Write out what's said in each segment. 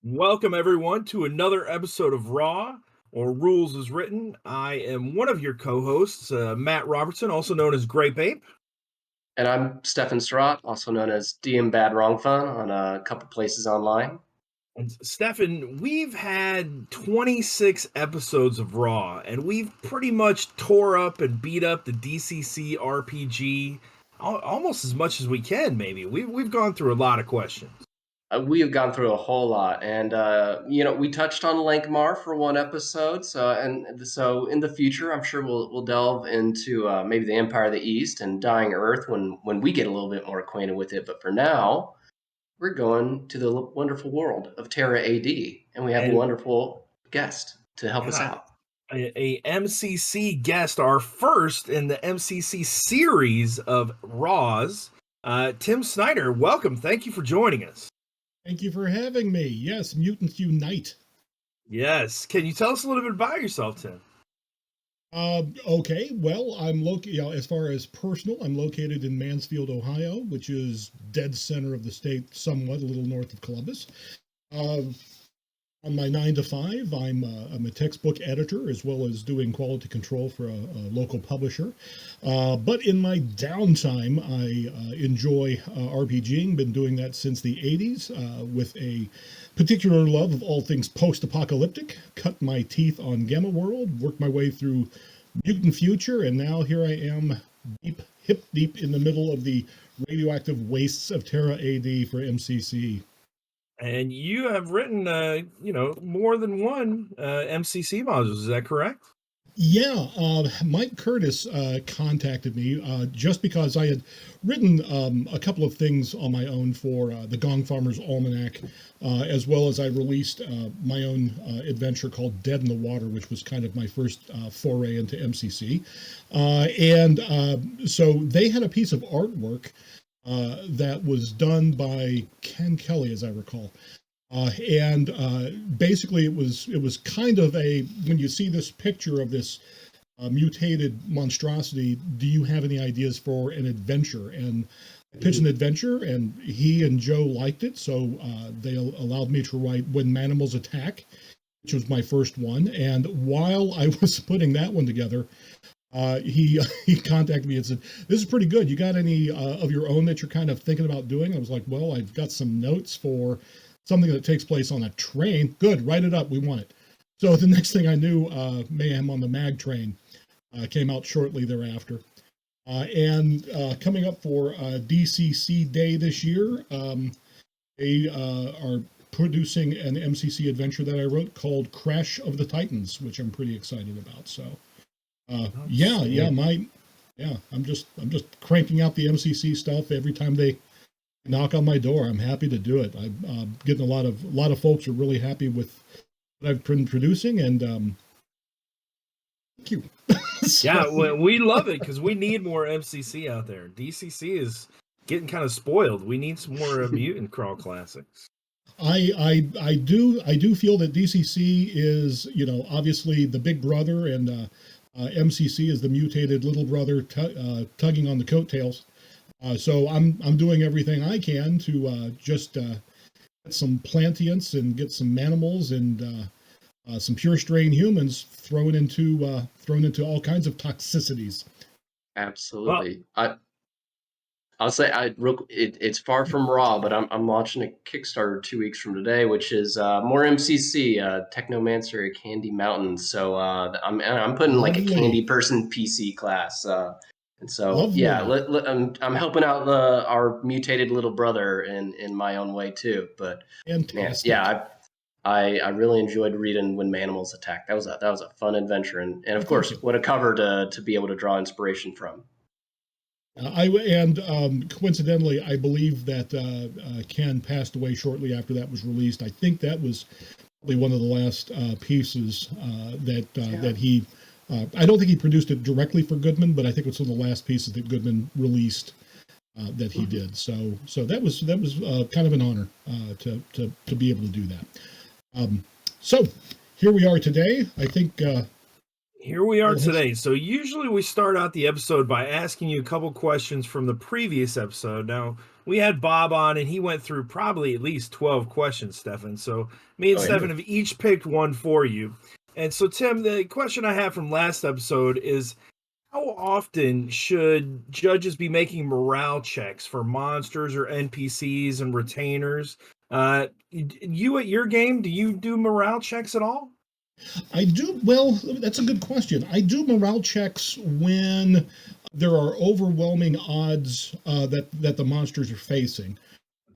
Welcome, everyone, to another episode of Raw, or Rules As Written. I am one of your co-hosts, Matt Robertson, also known as Grape Ape. And I'm Stefan, also known as DM Bad Wrong Fun on a couple places online. And Stefan, we've had 26 episodes of Raw, and we've pretty much tore up and beat up the DCC RPG almost as much as we can, maybe. We've gone through a lot of questions. We have gone through a whole lot, and we touched on Lankmar for one episode. So in the future, I'm sure we'll delve into maybe the Empire of the East and Dying Earth when we get a little bit more acquainted with it. But for now, we're going to the wonderful world of Terra A.D, and we have a wonderful guest to help us out. A MCC guest, our first in the MCC series of Raws. Tim Snider, welcome. Thank you for joining us. Thank you for having me. Yes, mutants unite. Yes. Can you tell us a little bit about yourself, Tim? Okay. Well, as far as personal, I'm located in Mansfield, Ohio, which is dead center of the state, somewhat a little north of Columbus. On my 9 to 5, I'm a textbook editor as well as doing quality control for a local publisher. But in my downtime, I enjoy RPGing. Been doing that since the 80s with a particular love of all things post-apocalyptic. Cut my teeth on Gamma World, worked my way through Mutant Future, and now here I am hip deep in the middle of the radioactive wastes of Terra A.D for MCC. And you have written, more than one MCC modules. Is that correct? Yeah, Mike Curtis contacted me just because I had written a couple of things on my own for the Gong Farmer's Almanac, as well as I released my own adventure called Dead in the Water, which was kind of my first foray into MCC. So they had a piece of artwork that was done by Ken Kelly, as I recall. Basically it was kind of when you see this picture of this mutated monstrosity, do you have any ideas for an adventure? And I pitched an adventure, and he and Joe liked it, so they allowed me to write When Manimals Attack, which was my first one. And while I was putting that one together, he contacted me and said, "This is pretty good. You got any of your own that you're kind of thinking about doing?" I was like, "Well, I've got some notes for something that takes place on a train." "Good, write it up. We want it." So the next thing I knew, Mayhem on the Mag Train came out shortly thereafter. Coming up for DCC Day this year, they are producing an MCC adventure that I wrote called Crash of the Titans, which I'm pretty excited about. So. I'm just cranking out the MCC stuff every time they knock on my door. I'm happy to do it. I'm getting a lot of folks are really happy with what I've been producing, and thank you. Yeah, we love it because we need more MCC out there. DCC is getting kind of spoiled. We need some more Mutant Crawl Classics. I do feel that DCC is, obviously the big brother, and MCC is the mutated little brother tugging on the coattails. So I'm doing everything I can to just get some plantients and get some manimals and some pure strain humans thrown into all kinds of toxicities. Absolutely. Well, I'll say it's far from raw, but I'm launching a Kickstarter 2 weeks from today, which is more MCC, Technomancer Candy Mountain. So I'm putting like a candy person PC class, and so lovely. Yeah, I'm helping out our mutated little brother in my own way too. But man, yeah, I really enjoyed reading When Manimals Attack. That was a fun adventure, and of course, what a cover to be able to draw inspiration from. Coincidentally, I believe that Ken passed away shortly after that was released. I think that was probably one of the last pieces that he. I don't think he produced it directly for Goodman, but I think it was one of the last pieces that Goodman released that he did. So that was kind of an honor to be able to do that. So here we are today. I think. Here we are today. So usually we start out the episode by asking you a couple questions from the previous episode. Now, we had Bob on, and he went through probably at least 12 questions, Stefan. So me and Stefan have each picked one for you. And so, Tim, the question I have from last episode is, how often should judges be making morale checks for monsters or NPCs and retainers? You at your game, do you do morale checks at all? I do. Well, that's a good question. I do morale checks when there are overwhelming odds that the monsters are facing.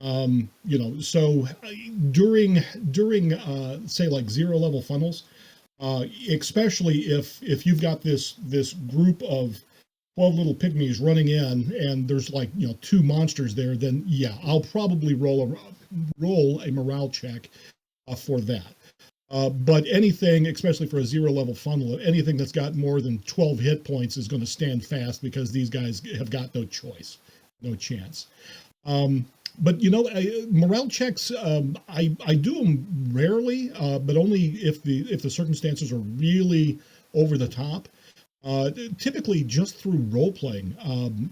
So during say like 0 level funnels, especially if you've got this group of 12 little pygmies running in and there's like 2 monsters there, then yeah, I'll probably roll a morale check for that. But anything, especially for a 0 level funnel, anything that's got more than 12 hit points is going to stand fast because these guys have got no choice, no chance. But morale checks, I do them rarely, but only if the circumstances are really over the top. Typically, just through role playing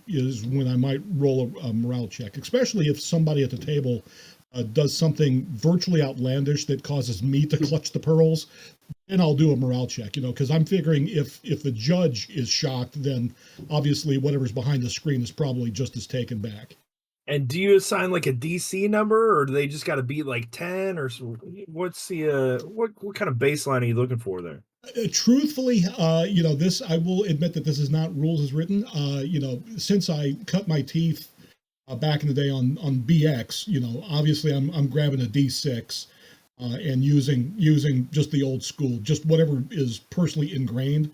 is when I might roll a morale check, especially if somebody at the table does something virtually outlandish that causes me to clutch the pearls. Then I'll do a morale check, because I'm figuring if the judge is shocked, then obviously whatever's behind the screen is probably just as taken back. And do you assign like a DC number, or do they just got to beat like 10, or what's the what kind of baseline are you looking for there? Truthfully, this, I will admit that this is not rules as written. Since I cut my teeth back in the day on BX, obviously I'm grabbing a D6 and using just the old school, just whatever is personally ingrained.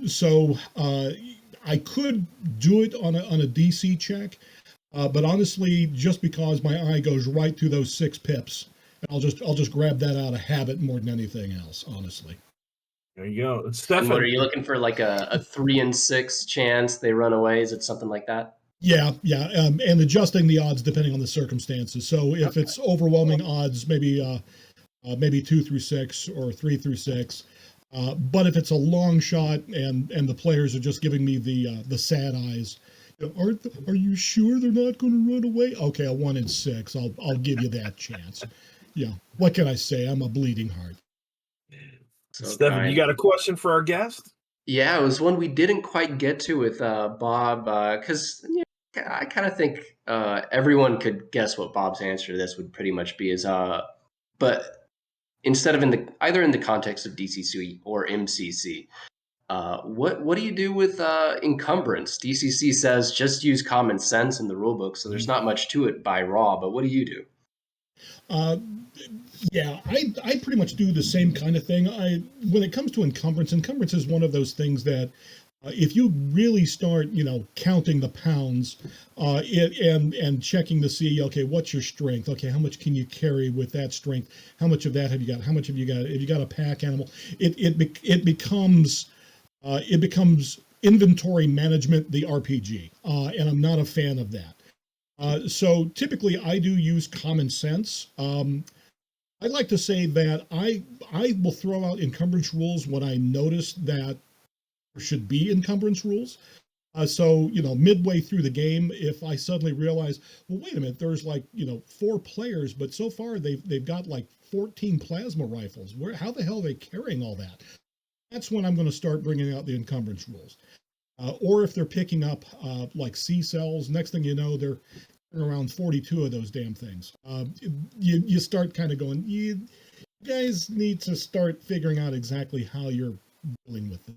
So I could do it on a DC check. But honestly, just because my eye goes right through those 6 pips, I'll just grab that out of habit more than anything else, honestly. There you go. Stefan, and what are you looking for? Like a 3 in 6 chance they run away? Is it something like that? Yeah, and adjusting the odds depending on the circumstances. So if it's overwhelming odds, maybe 2 through 6 or 3 through 6. But if it's a long shot and the players are just giving me the sad eyes. Are you sure they're not going to run away? Okay, a 1 in 6. I'll give you that chance. Yeah. What can I say? I'm a bleeding heart. So Stefan, you got a question for our guest? Yeah, it was one we didn't quite get to with Bob, because I kind of think everyone could guess what Bob's answer to this would pretty much be. But instead of either in the context of DCC or MCC. What do you do with encumbrance? DCC says just use common sense in the rulebook, so there's not much to it by raw. But what do you do? Yeah, I pretty much do the same kind of thing. When it comes to encumbrance is one of those things that if you really start, counting the pounds and checking to see, okay, what's your strength? Okay, how much can you carry with that strength? How much of that have you got? How much have you got? If you got a pack animal, it becomes inventory management, the RPG, and I'm not a fan of that. So typically I do use common sense. I'd like to say that I will throw out encumbrance rules when I notice that there should be encumbrance rules. So midway through the game, if I suddenly realize, well, wait a minute, there's 4 players, but so far they've got 14 plasma rifles. How the hell are they carrying all that? That's when I'm going to start bringing out the encumbrance rules. Or if they're picking up C cells, next thing you know, they're around 42 of those damn things. You start kind of going, you guys need to start figuring out exactly how you're dealing with it.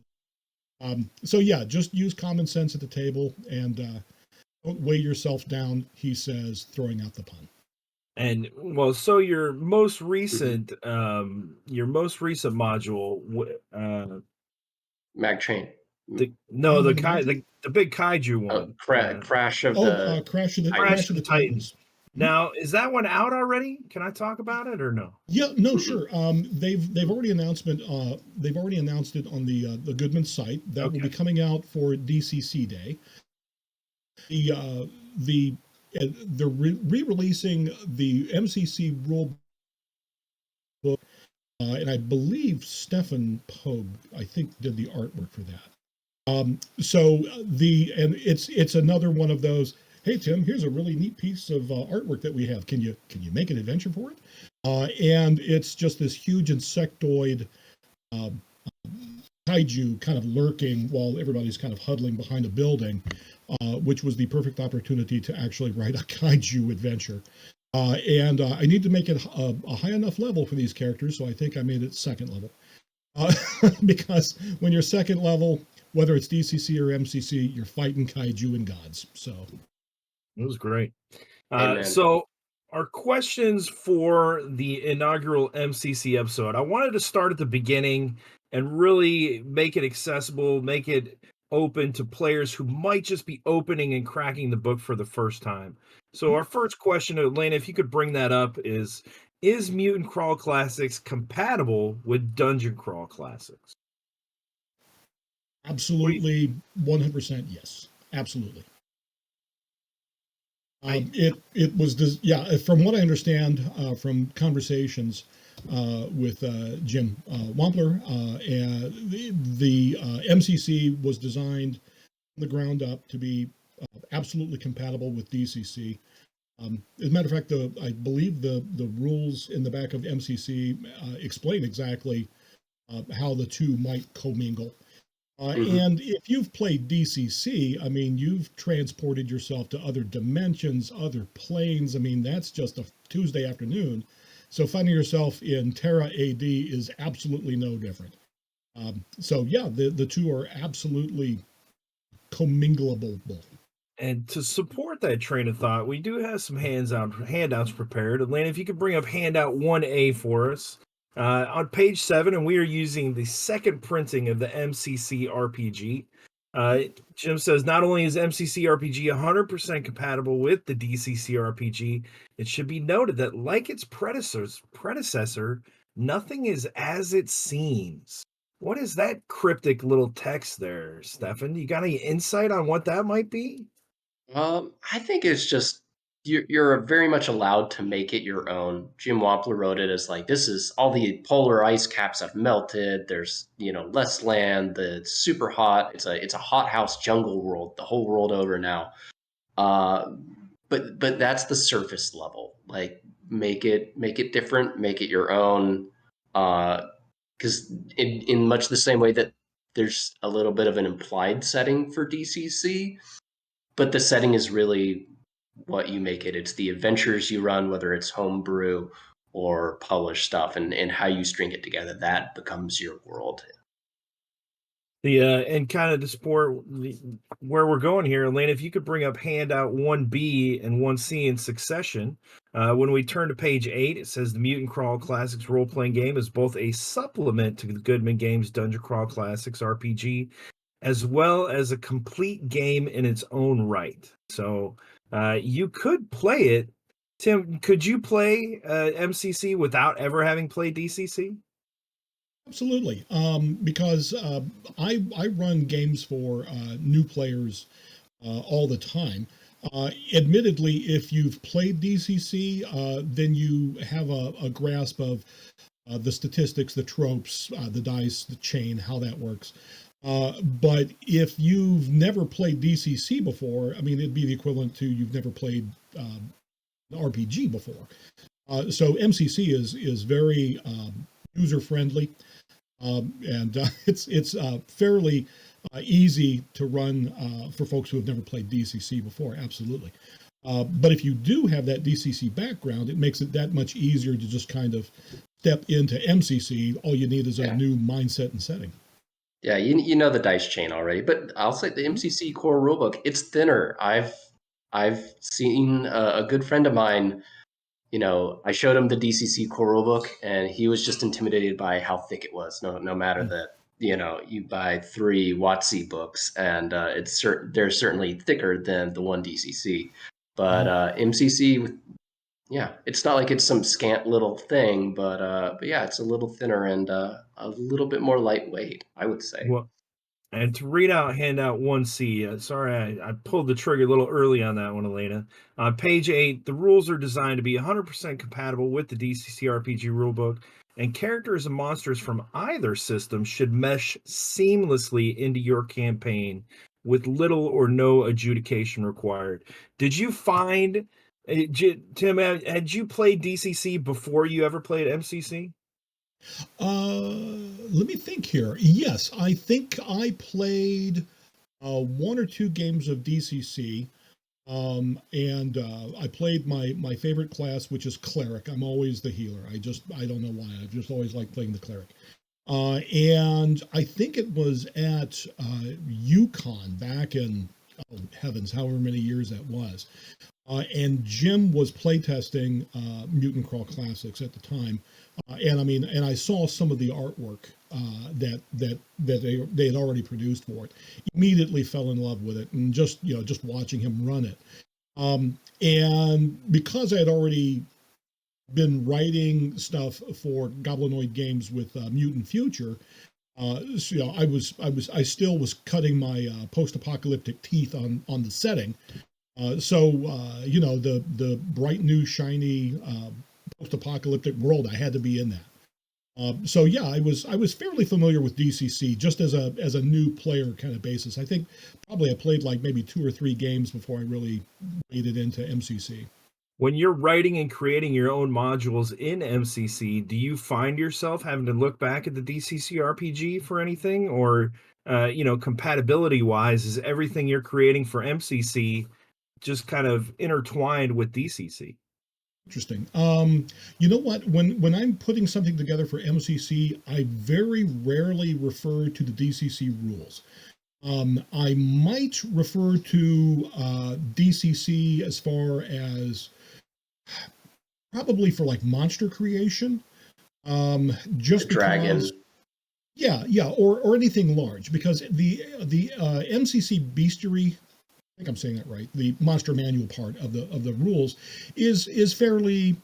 So yeah, just use common sense at the table and don't weigh yourself down, he says, throwing out the pun. And well, so your most recent module, Mag Train. the big kaiju one. Crash of Crash of the Titans. Now, is that one out already? Can I talk about it or no? Yeah, no, sure. They've already announced it on the Goodman site. That will be coming out for DCC Day. They're re-releasing the MCC rule book, and I believe Stefan Pogue, I think, did the artwork for that. So it's another one of those. hey Tim, here's a really neat piece of artwork that we have. Can you make an adventure for it? And it's just this huge insectoid uh, kaiju kind of lurking while everybody's kind of huddling behind a building, which was the perfect opportunity to actually write a kaiju adventure. And I need to make it a high enough level for these characters, so I think I made it second level. Because when you're second level, whether it's DCC or MCC, you're fighting kaiju and gods. So it was great. Amen. So our questions for the inaugural MCC episode, I wanted to start at the beginning and really make it accessible, make it open to players who might just be opening and cracking the book for the first time. So our first question, Elena, if you could bring that up, is Mutant Crawl Classics compatible with Dungeon Crawl Classics? absolutely, 100% yes, absolutely. It was from what I understand from conversations with Jim Wampler, the MCC was designed from the ground up to be absolutely compatible with DCC. As a matter of fact, I believe the rules in the back of MCC explain exactly how the two might commingle. And if you've played DCC, I mean, you've transported yourself to other dimensions, other planes. I mean, that's just a Tuesday afternoon. So finding yourself in Terra A.D. is absolutely no different. So yeah, the two are absolutely commingleable. And to support that train of thought, we do have some handouts prepared. Atlanta, if you could bring up handout 1A for us. On page 7, and we are using the second printing of the MCC RPG. Jim says, not only is MCC RPG 100% compatible with the DCC RPG, it should be noted that like its predecessor, nothing is as it seems. What is that cryptic little text there, Stefan? You got any insight on what that might be? I think it's just you're very much allowed to make it your own. Jim Wampler wrote it as like, this is all the polar ice caps have melted. There's less land. It's super hot. It's a hothouse jungle world the whole world over now. But that's the surface level. Like make it different. Make it your own. Because in much the same way that there's a little bit of an implied setting for DCC, but the setting is really what you make it. It's the adventures you run, whether it's homebrew or published stuff, and how you string it together. That becomes your world. And kind of to support where we're going here, Elaine, if you could bring up handout 1B and 1C in succession. When we turn to page 8, it says the Mutant Crawl Classics role-playing game is both a supplement to the Goodman Games Dungeon Crawl Classics RPG, as well as a complete game in its own right. So you could play it. Tim, could you play MCC without ever having played DCC? Absolutely, because I run games for new players all the time. Admittedly, if you've played DCC, then you have a grasp of the statistics, the tropes, the dice, the chain, how that works. But if you've never played DCC before, I mean, it'd be the equivalent to you've never played an RPG before. So MCC is very user friendly. And it's fairly easy to run for folks who have never played DCC before, absolutely. But if you do have that DCC background, it makes it that much easier to just kind of step into MCC. All you need is a new mindset and setting. Yeah, you know the dice chain already, but I'll say the MCC core rulebook, it's thinner. I've seen a good friend of mine. I showed him the DCC core rulebook, and he was just intimidated by how thick it was. No matter that, you buy 3 WotC books, and they're certainly thicker than the one DCC. But MCC, yeah, it's not like it's some scant little thing, but yeah, it's a little thinner and a little bit more lightweight, I would say. Well, and to read out handout 1C, sorry, I pulled the trigger a little early on that one, Elena. On page 8, the rules are designed to be 100% compatible with the DCC RPG rulebook, and characters and monsters from either system should mesh seamlessly into your campaign with little or no adjudication required. Did you find, Tim, had you played DCC before you ever played MCC? Let me think here. Yes, I think I played one or two games of DCC. And I played my favorite class, which is cleric. I'm always the healer. I don't know why. I've just always liked playing the cleric. And I think it was at Yukon back in, oh heavens, however many years that was. And Jim was playtesting Mutant Crawl Classics at the time, and I saw some of the artwork that they had already produced for it. Immediately fell in love with it, and just watching him run it. And because I had already been writing stuff for Goblinoid Games with Mutant Future, so, I still was cutting my post-apocalyptic teeth on the setting. The bright new shiny post-apocalyptic world, I had to be in that. So yeah, I was fairly familiar with DCC just as a new player kind of basis. I think probably I played like maybe 2 or 3 games before I really waded into MCC. When you're writing and creating your own modules in MCC, do you find yourself having to look back at the DCC RPG for anything, or compatibility wise, is everything you're creating for MCC just kind of intertwined with DCC? Interesting. You know what? When I'm putting something together for MCC, I very rarely refer to the DCC rules. I might refer to DCC as far as probably for like monster creation, just the dragon. because. Yeah, or anything large, because the MCC bestiary, I think I'm saying that right. The monster manual part of the rules is fairly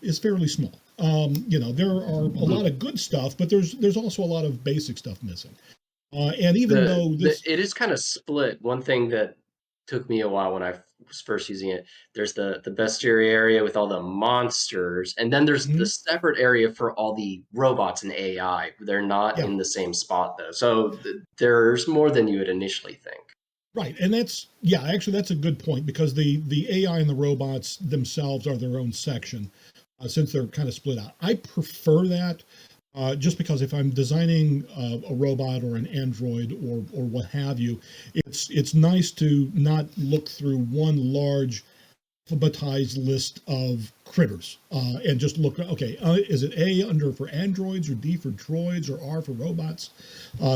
small. There are a lot of good stuff, but there's also a lot of basic stuff missing. And even though it is kind of split. One thing that took me a while when I was first using it, there's the bestiary area with all the monsters, and then there's the separate area for all the robots and AI. They're not in the same spot though, so there's more than you would initially think. Right, and that's a good point, because the AI and the robots themselves are their own section, since they're kind of split out. I prefer that. Just because if I'm designing a robot or an android or what have you, it's nice to not look through one large alphabetized list of critters and just look. Okay, is it A under for androids, or D for droids, or R for robots?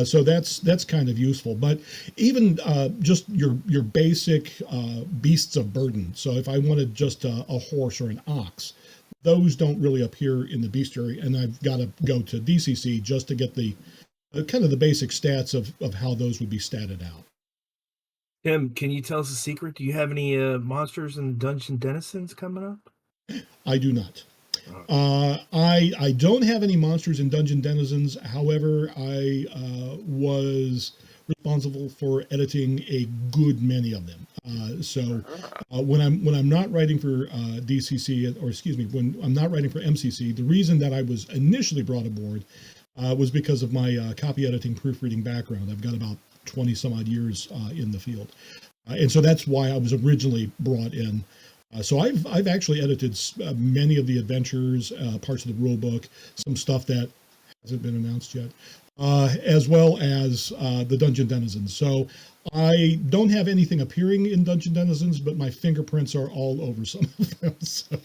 So that's kind of useful. But even just your basic beasts of burden. So if I wanted just a horse or an ox, those don't really appear in the bestiary, and I've got to go to DCC just to get the kind of the basic stats of how those would be statted out. Tim, can you tell us a secret? Do you have any monsters and dungeon denizens coming up? I do not. I don't have any monsters and dungeon denizens. However, I was responsible for editing a good many of them. So when I'm not writing for DCC, or excuse me, when I'm not writing for MCC, the reason that I was initially brought aboard was because of my copy editing proofreading background. I've got about 20 some odd years in the field, and so that's why I was originally brought in. So I've actually edited many of the adventures, parts of the rule book, some stuff that hasn't been announced yet, as well as the Dungeon Denizens. So I don't have anything appearing in Dungeon Denizens, but my fingerprints are all over some of them. So.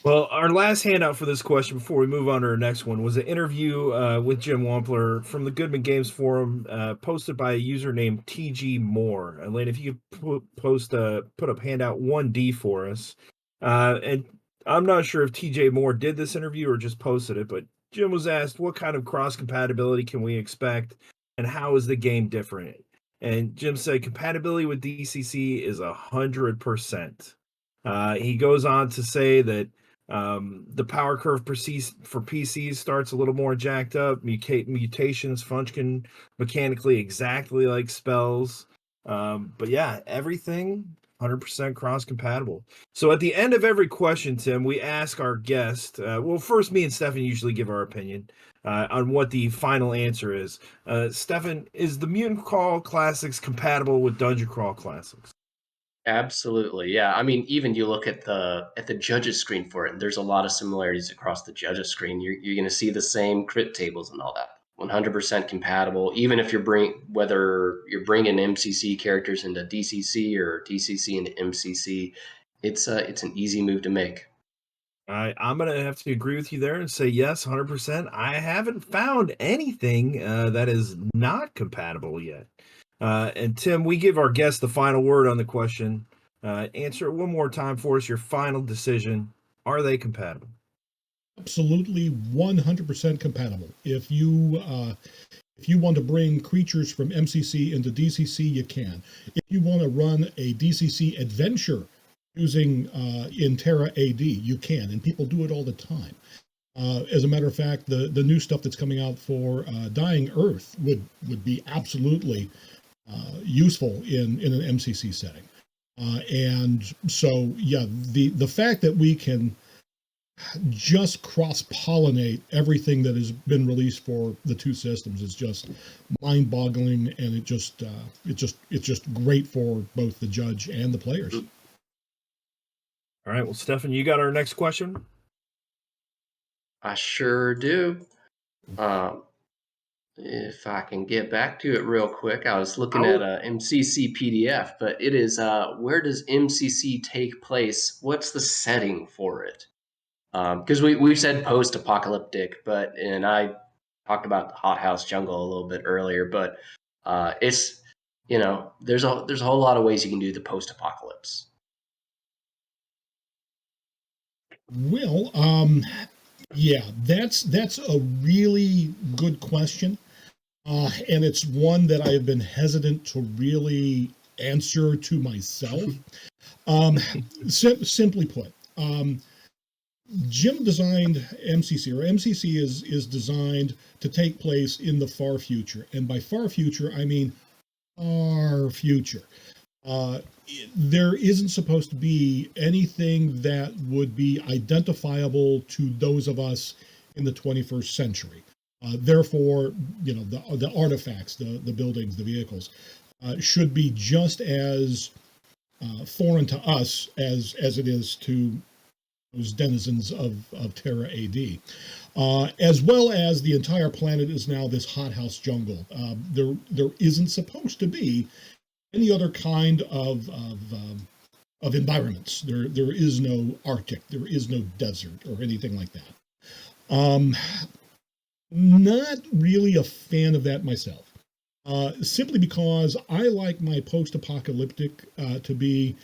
Well, our last handout for this question before we move on to our next one was an interview with Jim Wampler from the Goodman Games Forum, posted by a user named TG Moore. Elaine, if you could put up handout 1D for us. And I'm not sure if TJ Moore did this interview or just posted it, but Jim was asked, what kind of cross-compatibility can we expect, and how is the game different? And Jim said compatibility with DCC is 100%. He goes on to say that the power curve for PCs starts a little more jacked up. Mutations function mechanically exactly like spells. But yeah, everything 100% cross-compatible. So at the end of every question, Tim, we ask our guest, well, first me and Stefan usually give our opinion on what the final answer is. Stefan, is the Mutant Crawl Classics compatible with Dungeon Crawl Classics? Absolutely, yeah. I mean, even you look at the judges screen for it, and there's a lot of similarities across the judges screen. You're going to see the same crit tables and all that. 100% compatible. Even if whether you're bringing MCC characters into DCC or DCC into MCC, it's an easy move to make. I'm going to have to agree with you there and say yes, 100%. I haven't found anything that is not compatible yet. And Tim, we give our guests the final word on the question. Answer it one more time for us. Your final decision. Are they compatible? Absolutely 100% compatible. If you want to bring creatures from MCC into DCC, you can. If you want to run a DCC adventure using in Terra A.D, you can, and people do it all the time. As a matter of fact, the new stuff that's coming out for Dying Earth would be absolutely useful in an MCC setting. And so, yeah, the fact that we can just cross-pollinate everything that has been released for the two systems is just mind-boggling, and it's just great for both the judge and the players. All right, well, Stefan, you got our next question? I sure do. If I can get back to it real quick, I was looking at a MCC PDF, but it is where does MCC take place? What's the setting for it? Because we've said post-apocalyptic, and I talked about the hothouse jungle a little bit earlier, but it's there's a whole lot of ways you can do the post-apocalypse. Well, yeah, that's a really good question, and it's one that I have been hesitant to really answer to myself. Simply put, Jim designed MCC, or MCC is designed to take place in the far future, and by far future I mean far future. There isn't supposed to be anything that would be identifiable to those of us in the 21st century. Therefore, the artifacts, the buildings, the vehicles, should be just as foreign to us as it is to those denizens of Terra A.D. As well as the entire planet is now this hothouse jungle. There isn't supposed to be any other kind of environments. There is no Arctic, there is no desert or anything like that. Not really a fan of that myself. Simply because I like my post-apocalyptic to be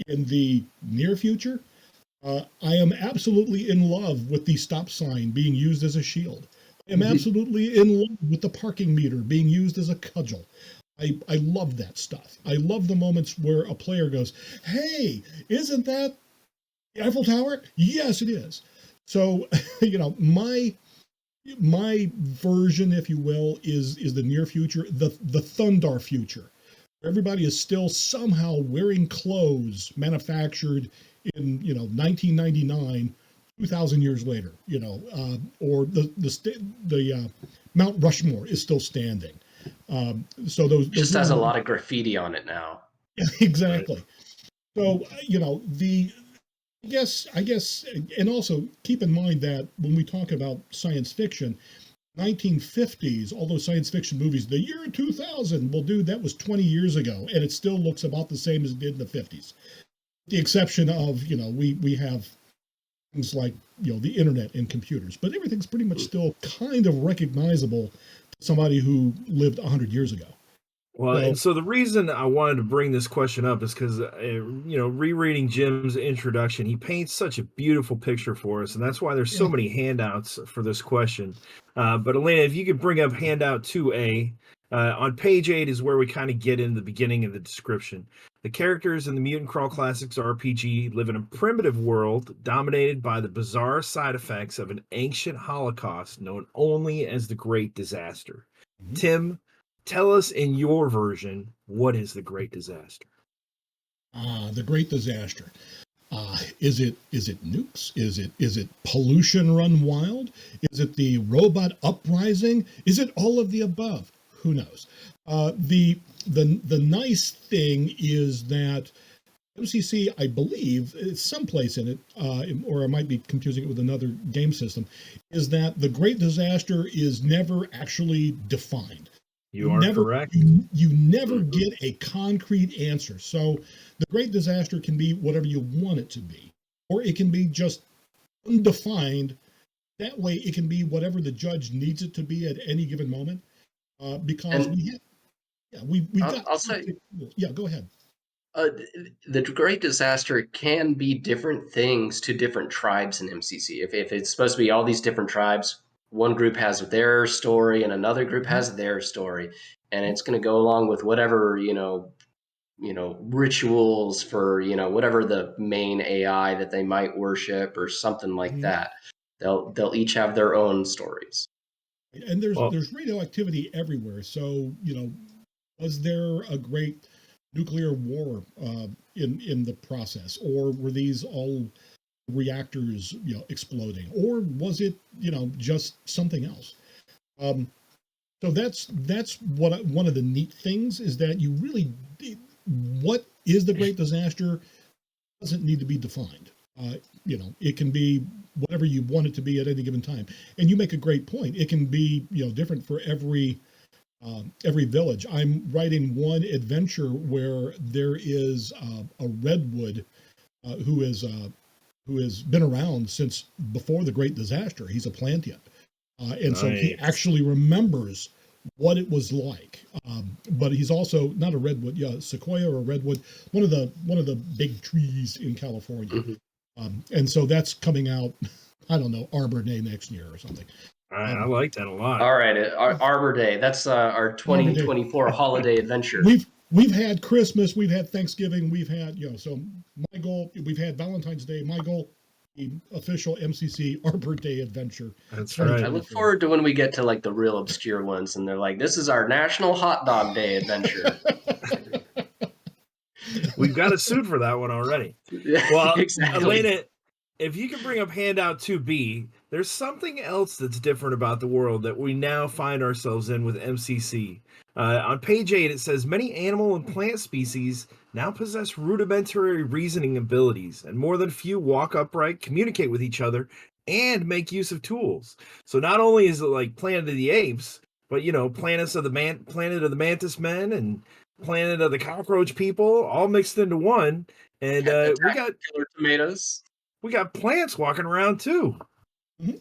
in the near future. I am absolutely in love with the stop sign being used as a shield. I am absolutely in love with the parking meter being used as a cudgel. I love that stuff. I love the moments where a player goes, "Hey, isn't that the Eiffel Tower?" Yes, it is. So, my version, if you will, is the near future, the Thundar future. Everybody is still somehow wearing clothes manufactured in 1999, 2,000 years later. Or the Mount Rushmore is still standing. So those just has a lot of graffiti on it now. Yeah, exactly. So I guess, and also keep in mind that when we talk about science fiction, 1950s, all those science fiction movies, the year 2000, well, dude, that was 20 years ago, and it still looks about the same as it did in the 50s. The exception of, we have things like, the internet and computers, but everything's pretty much still kind of recognizable to somebody who lived 100 years ago. Well, and so the reason I wanted to bring this question up is because, rereading Jim's introduction, he paints such a beautiful picture for us, and that's why there's so many handouts for this question. But Elena, if you could bring up handout 2A, on page 8 is where we kind of get in the beginning of the description. The characters in the Mutant Crawl Classics RPG live in a primitive world dominated by the bizarre side effects of an ancient holocaust known only as the Great Disaster. Mm-hmm. Tim, tell us in your version, what is the Great Disaster? The Great Disaster. Is it nukes? Is it pollution run wild? Is it the robot uprising? Is it all of the above? Who knows? The nice thing is that MCC, I believe, it's someplace in it, or I might be confusing it with another game system, is that the Great Disaster is never actually defined. You are correct. You never get a concrete answer. So the Great Disaster can be whatever you want it to be, or it can be just undefined. That way, it can be whatever the judge needs it to be at any given moment. Because we've got. I'll say. Yeah, go ahead. The Great Disaster can be different things to different tribes in MCC. If it's supposed to be all these different tribes, one group has their story and another group has their story, and it's going to go along with whatever rituals for whatever the main AI that they might worship or something like that. They'll each have their own stories. And there's radioactivity everywhere. So was there a great nuclear war in the process, or were these all reactors exploding, or was it just something else? So that's what one of the neat things is, that you really, what is the Great Disaster doesn't need to be defined. It can be whatever you want it to be at any given time. And you make a great point. It can be different for every village. I'm writing one adventure where there is a redwood who has been around since before the Great Disaster. He's a Plantian, and so he actually remembers what it was like. But he's also not a redwood, sequoia or redwood, one of the big trees in California. And so that's coming out, I don't know, Arbor Day next year or something. I like that a lot. All right, Arbor Day. That's our 2024 holiday adventure. We've had Christmas, we've had Thanksgiving, we've had so my goal. We've had Valentine's Day. My goal, the official MCC Arbor Day adventure. That's right. I look forward to when we get to like the real obscure ones, and they're like, "This is our National Hot Dog Day adventure." We've got a suit for that one already. Well, exactly. Elena, if you can bring up handout 2B, there's something else that's different about the world that we now find ourselves in with MCC. On page 8, it says, many animal and plant species now possess rudimentary reasoning abilities, and more than few walk upright, communicate with each other, and make use of tools. So not only is it like Planet of the Apes, but Planet of the Mantis Men and Planet of the Cockroach People, all mixed into one. And we got killer tomatoes. We got plants walking around too. Mm-hmm.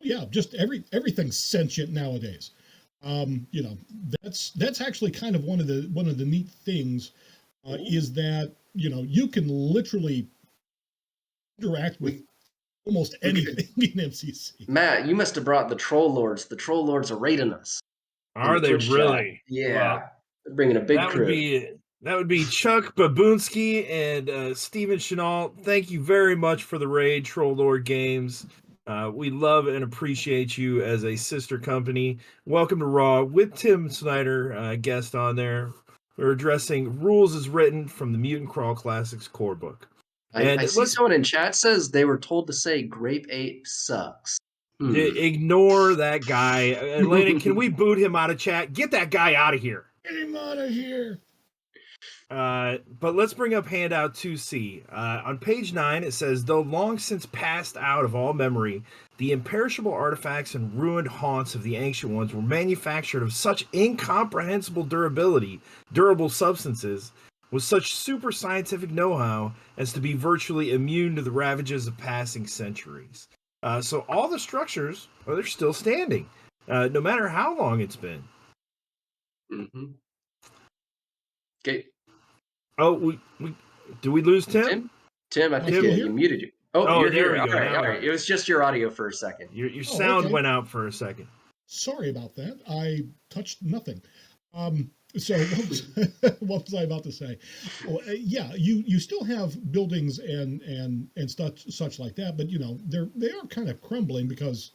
Yeah, just everything's sentient nowadays. That's actually kind of one of the neat things is that you can literally interact with almost anything in MCC. Matt, you must have brought the Troll Lords. The Troll Lords are raiding us. Are they really? Yeah. Well, they're bringing a big crew. That would be Chuck Babunski and Steven Chenault. Thank you very much for the raid, Troll Lord Games. We love and appreciate you as a sister company. Welcome to Raw with Tim Snyder, guest on there. We're addressing Rules as Written from the Mutant Crawl Classics core book. I see someone in chat says they were told to say Grape Ape sucks. Ignore that guy. Elena, can we boot him out of chat? Get that guy out of here. Get him out of here. But let's bring up handout 2C. On page 9, it says, though long since passed out of all memory, the imperishable artifacts and ruined haunts of the ancient ones were manufactured of such incomprehensible durable substances, with such super scientific know-how as to be virtually immune to the ravages of passing centuries. So all the structures, they're still standing, no matter how long it's been. Mm-hmm. Okay. Oh, do we lose Tim? Tim, I think you muted you. Oh, you're here. There we go. All right. It was just your audio for a second. Your sound went out for a second. Sorry about that. I touched nothing. So what was I about to say? Well, yeah, you still have buildings and such like that, but they are kind of crumbling because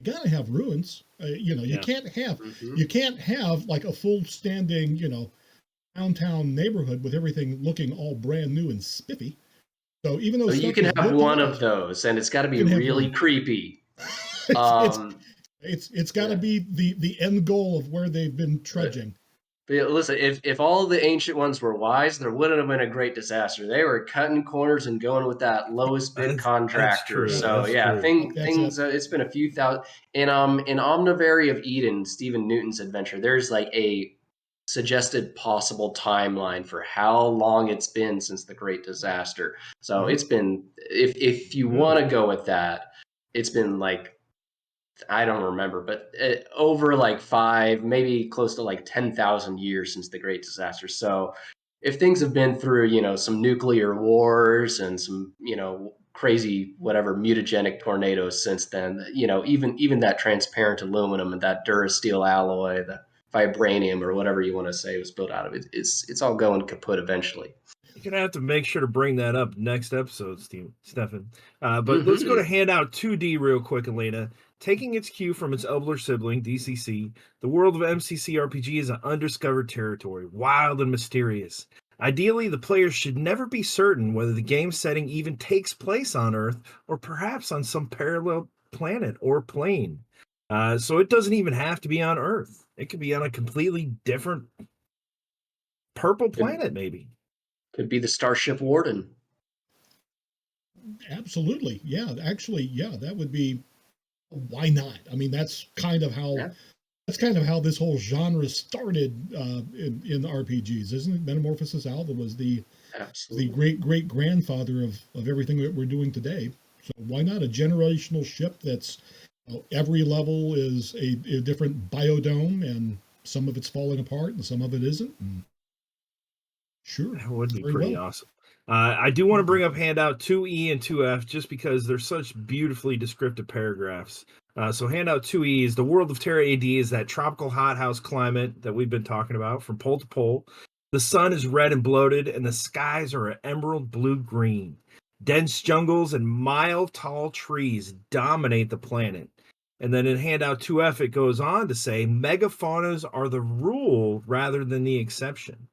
you got to have ruins. You can't have like a full standing downtown neighborhood with everything looking all brand new and spiffy. So even though So you stuff can is have good one to of those, and it's got to be you can have really one. creepy. it's Um, it's got to be the end goal of where they've been trudging. But listen, if all the ancient ones were wise, there wouldn't have been a great disaster. They were cutting corners and going with that lowest bid That's contractor. true. So That's yeah, true. things. It's been a few thousand. In Omnivery of Eden, Stephen Newton's adventure, there's like a suggested possible timeline for how long it's been since the great disaster. So it's been, if you want to go with that, it's been like, I don't remember, but over like 5, maybe close to like 10,000 years since the Great Disaster. So if things have been through, some nuclear wars and some, crazy whatever mutagenic tornadoes since then, even that transparent aluminum and that Durasteel alloy, the vibranium or whatever you want to say was built out of it, it's all going kaput eventually. You're gonna have to make sure to bring that up next episode, Stefan. But let's go to handout 2D real quick, Elena. Taking its cue from its elder sibling, DCC, the world of MCC RPG is an undiscovered territory, wild and mysterious. Ideally, the players should never be certain whether the game setting even takes place on Earth or perhaps on some parallel planet or plane. So it doesn't even have to be on Earth. It could be on a completely different purple planet, maybe. Could be the Starship Warden. Absolutely. Yeah. Actually, yeah, that would be, why not? I mean, that's kind of how this whole genre started in RPGs, isn't it? Metamorphosis Alpha was the great grandfather of everything that we're doing today. So why not a generational ship that's every level is a different biodome, and some of it's falling apart and some of it isn't. And sure, that would be pretty awesome. I do want to bring up handout 2E and 2F just because they're such beautifully descriptive paragraphs. So handout 2E is the world of Terra A.D. is that tropical hothouse climate that we've been talking about from pole to pole. The sun is red and bloated, and the skies are an emerald blue-green. Dense jungles and mile-tall trees dominate the planet. And then in handout 2F, it goes on to say megafaunas are the rule rather than the exception.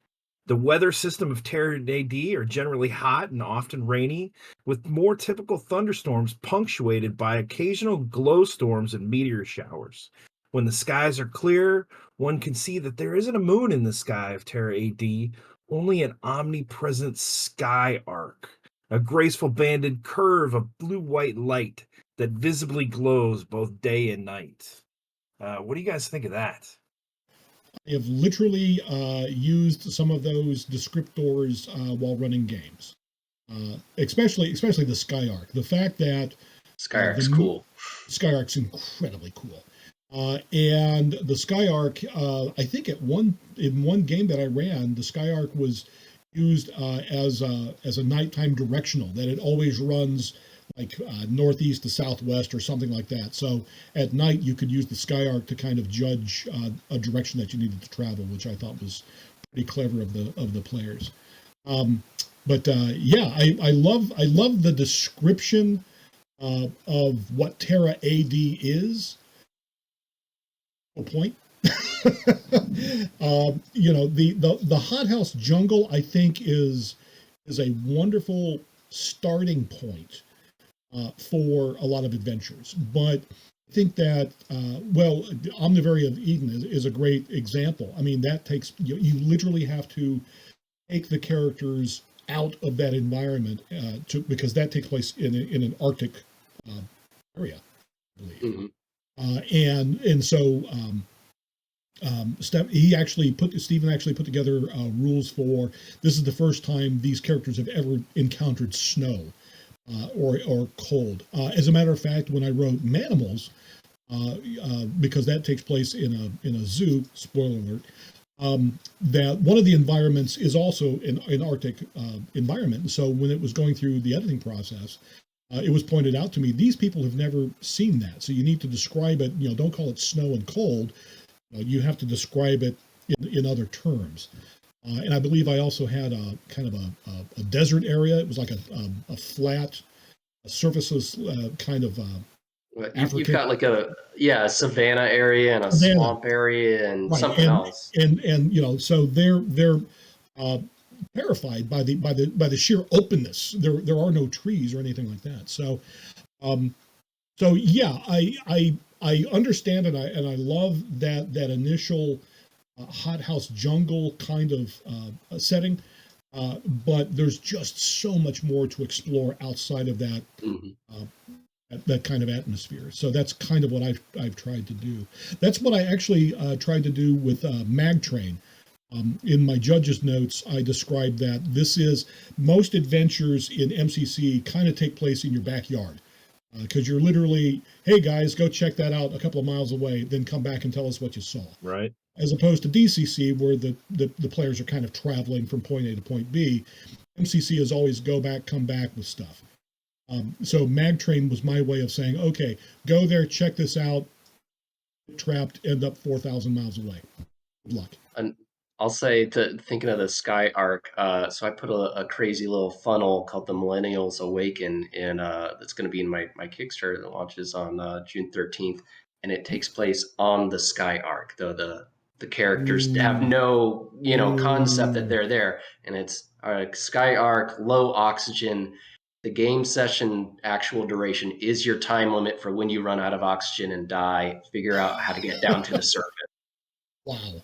The weather system of Terra A.D. are generally hot and often rainy, with more typical thunderstorms punctuated by occasional glow storms and meteor showers. When the skies are clear, one can see that there isn't a moon in the sky of Terra A.D., only an omnipresent sky arc, a graceful banded curve of blue-white light that visibly glows both day and night. What do you guys think of that? I have literally used some of those descriptors while running games, especially the Sky Arc. The fact that Sky Arc's cool. Sky Arc's incredibly cool. And the Sky Arc, I think in one game that I ran, the Sky Arc was used as a nighttime directional, that it always runs like northeast to southwest or something like that. So at night you could use the Sky Arc to kind of judge a direction that you needed to travel, which I thought was pretty clever of the players. But I love the description of what Terra A.D. is. Point. The hothouse jungle, I think, is a wonderful starting point for a lot of adventures. But I think that, Omnivery of Eden is a great example. I mean, that takes, you literally have to take the characters out of that environment because that takes place in an Arctic area, I believe. Mm-hmm. Stephen actually put together rules for, this is the first time these characters have ever encountered snow or cold. As a matter of fact, when I wrote Manimals, because that takes place in a zoo, spoiler alert, that one of the environments is also an Arctic environment. And so when it was going through the editing process, it was pointed out to me, these people have never seen that. So you need to describe it, don't call it snow and cold. You have to describe it in other terms. And I believe I also had a kind of a desert area. It was like a flat, surfaceless kind of You've got like a savanna area and a swamp area and something else. And so they're terrified by the sheer openness. There are no trees or anything like that. So yeah, I understand, and I love that initial hothouse jungle kind of setting. But there's just so much more to explore outside of that. Mm-hmm. That kind of atmosphere. So that's kind of what I've tried to do. That's what I actually tried to do with Mag Train. In my judge's notes, I described that this is most adventures in MCC kind of take place in your backyard, because you're literally, hey guys, go check that out a couple of miles away, then come back and tell us what you saw. Right. As opposed to DCC, where the players are kind of traveling from point A to point B. MCC is always go back, come back with stuff. So Mag Train was my way of saying, okay, go there, check this out, trapped, end up 4,000 miles away. Good luck. And I'll say, thinking of the Sky Arc, so I put a crazy little funnel called the Millennials Awaken, and that's going to be in my Kickstarter that launches on June 13th, and it takes place on the Sky Arc, though the characters have no concept that they're there, and it's Sky Arc, low oxygen. The game session actual duration is your time limit for when you run out of oxygen and die. Figure out how to get down to the surface. Wow.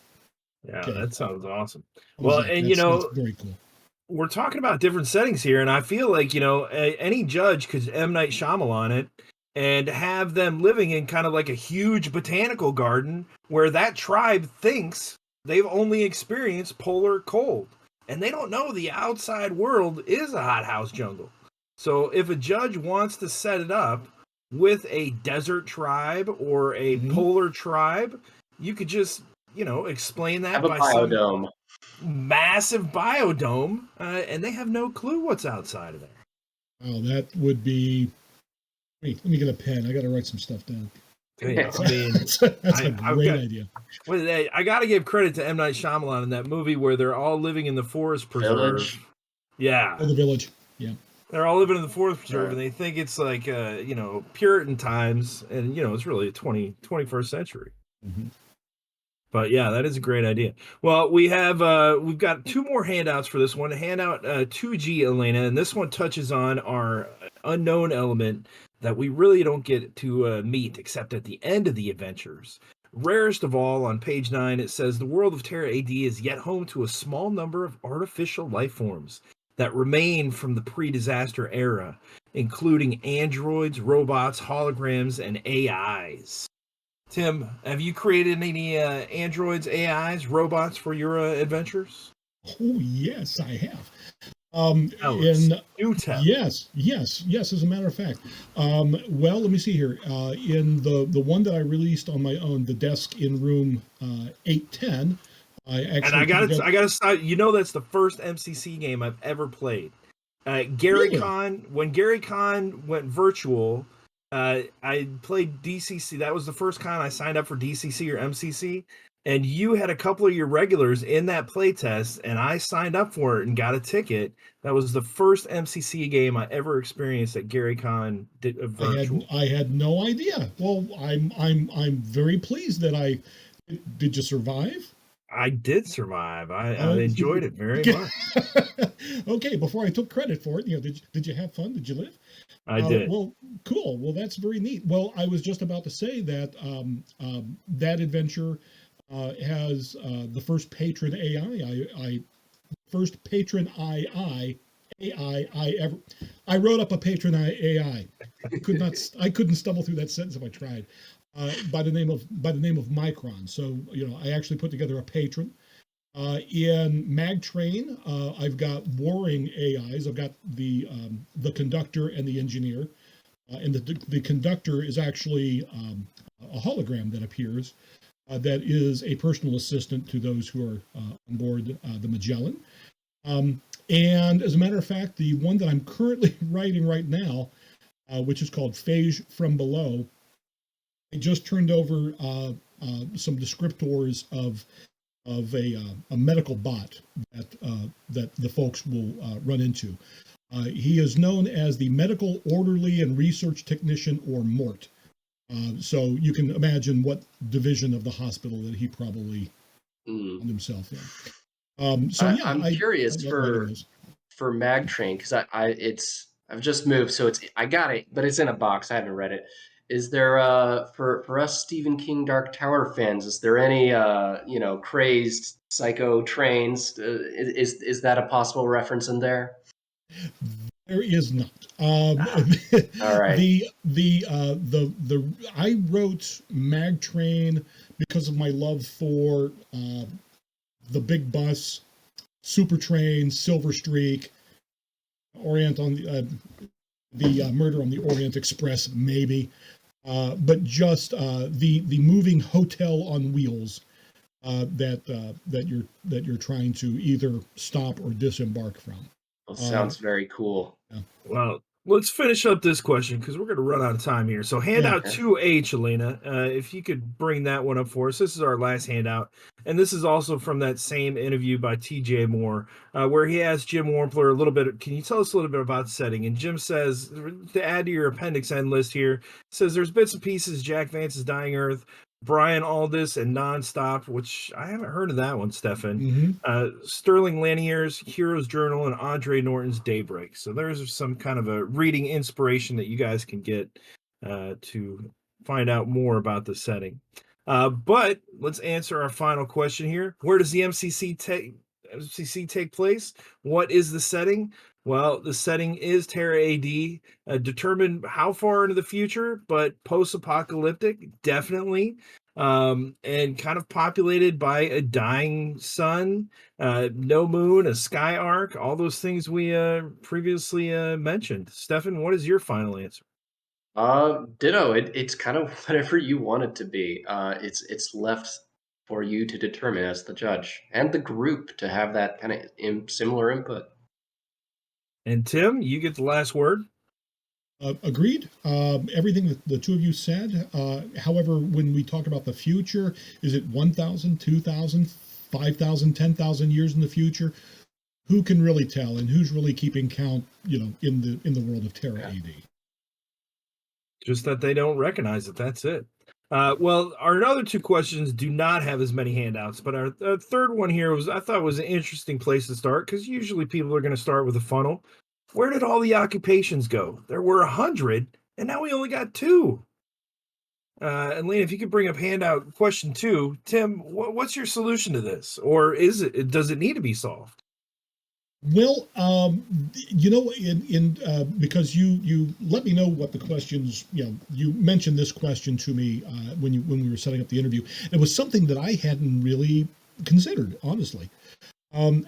Yeah, Okay. that sounds awesome. Well, and that's very cool. We're talking about different settings here, and I feel like any judge could M. Night Shyamalan it and have them living in kind of like a huge botanical garden where that tribe thinks they've only experienced polar cold, and they don't know the outside world is a hothouse jungle. So if a judge wants to set it up with a desert tribe or a polar tribe, you could just, explain that by biodome. some massive biodome, and they have no clue what's outside of there. Oh, that would be... Wait, let me get a pen. I got to write some stuff down. Yeah, I mean, that's a great idea. I got to give credit to M. Night Shyamalan in that movie where they're all living in the forest preserve. Village. Yeah. Oh, the village. Yeah. They're all living in the forest preserve, and they think it's like, Puritan times, and, it's really 21st century. Mm-hmm. But yeah, that is a great idea. Well, we've got two more handouts for this one. Handout 2G, Elena, and this one touches on our unknown element that we really don't get to meet except at the end of the adventures. Rarest of all, on page 9, it says the world of Terra A.D. is yet home to a small number of artificial life forms that remain from the pre-disaster era, including androids, robots, holograms, and AIs. Tim, have you created any androids, AIs, robots for your adventures? Oh, yes, I have. Yes, as a matter of fact. Well, let me see here. In the one that I released on my own, the desk in room 810, I gotta stop. That's the first MCC game I've ever played. Gary Con, when Gary Con went virtual, I played DCC. That was the first con I signed up for, DCC or MCC. And you had a couple of your regulars in that playtest, and I signed up for it and got a ticket. That was the first MCC game I ever experienced at Gary Con virtual. I had no idea. Well, I'm very pleased that did you survive? I did survive. I enjoyed it very much. Okay, before I took credit for it, did you have fun? Did you live? I did. Well, cool. Well, that's very neat. Well, I was just about to say that that adventure has the first patron AI. First patron AI ever. I wrote up a patron AI. I couldn't stumble through that sentence if I tried. By the name of Micron. So I actually put together a patron. In Mag Train, I've got warring AIs. I've got the conductor and the engineer, and the conductor is actually a hologram that appears. That is a personal assistant to those who are on board the Magellan. And as a matter of fact, the one that I'm currently writing right now, which is called Phage from Below, I just turned over some descriptors of a medical bot that the folks will run into. He is known as the Medical Orderly and Research Technician, or MORT. So you can imagine what division of the hospital that he probably found himself in. I'm curious for Mag Train, because I've just moved, so I got it, but it's in a box. I haven't read it. Is there for us Stephen King Dark Tower fans? Is there any crazed psycho trains? Is that a possible reference in there? There is not. All right. I wrote Mag Train because of my love for the Big Bus, Super Train, Silver Streak, Orient on the Murder on the Orient Express, maybe, but just the moving hotel on wheels that you're trying to either stop or disembark from. Well, sounds very cool. Yeah. Well, let's finish up this question because we're going to run out of time here. So, handout 2H, Elena, if you could bring that one up for us. This is our last handout. And this is also from that same interview by TJ Moore, where he asked Jim Warmpler a little bit. Can you tell us a little bit about the setting? And Jim says, to add to your appendix end list here, says there's bits and pieces Jack Vance's Dying Earth, Brian Aldiss and Nonstop, which I haven't heard of that one, Stefan. Sterling Lanier's Hero's Journal and Andre Norton's Daybreak. So there's some kind of a reading inspiration that you guys can get to find out more about the setting. But let's answer our final question here. Where does the MCC take place? What is the setting? Well, the setting is Terra A.D. Determine how far into the future, but post-apocalyptic, definitely. And kind of populated by a dying sun, no moon, a sky arc, all those things we previously mentioned. Stefan, what is your final answer? Ditto. It's kind of whatever you want it to be. It's left for you to determine as the judge and the group to have that kind of similar input. And Tim, you get the last word. Agreed. Everything that the two of you said. However, when we talk about the future, is it 1,000, 2,000, 5,000, 10,000 years in the future? Who can really tell, and who's really keeping count? In the world of Terra A.D. Just that they don't recognize it. That's it. Well, our other two questions do not have as many handouts, but our third one here I thought was an interesting place to start, because usually people are going to start with a funnel. Where did all the occupations go? There were 100, and now we only got 2. And Lena, if you could bring up handout question 2, Tim, what's your solution to this, or does it need to be solved? Well, because you let me know what the questions, you mentioned this question to me when we were setting up the interview. It was something that I hadn't really considered, honestly.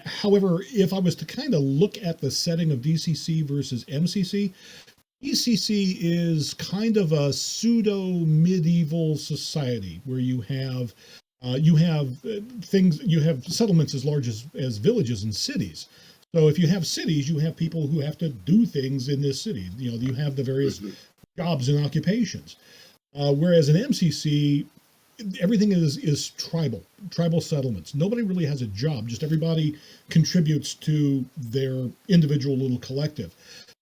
However, if I was to kind of look at the setting of DCC versus MCC, DCC is kind of a pseudo medieval society where you have settlements as large as villages and cities. So if you have cities, you have people who have to do things in this city. You have the various jobs and occupations. Whereas in MCC, everything is tribal settlements. Nobody really has a job. Just everybody contributes to their individual little collective.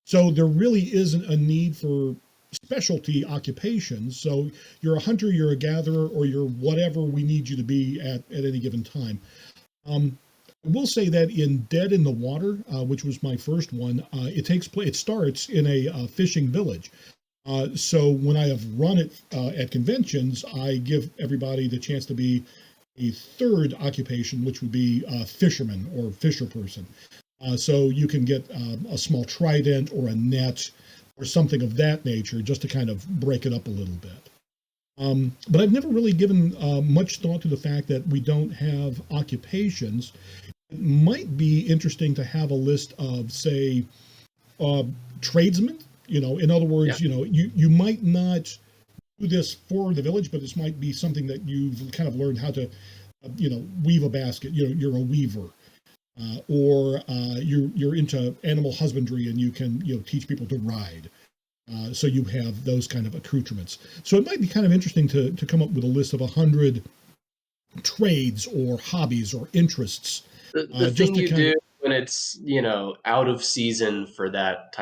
So there really isn't a need for specialty occupations. So you're a hunter, you're a gatherer, or you're whatever we need you to be at any given time. I will say that in Dead in the Water, which was my first one, it starts in a fishing village. So when I have run it at conventions, I give everybody the chance to be a third occupation, which would be a fisherman or fisher person. So you can get a small trident or a net or something of that nature, just to kind of break it up a little bit. But I've never really given much thought to the fact that we don't have occupations. It might be interesting to have a list of, say, tradesmen. In other words, you might not do this for the village, but this might be something that you've kind of learned how to, weave a basket. You're a weaver, or you're into animal husbandry and you can, teach people to ride. So you have those kind of accoutrements. So it might be kind of interesting to come up with a list of 100 trades or hobbies or interess. The thing you do when it's, out of season for that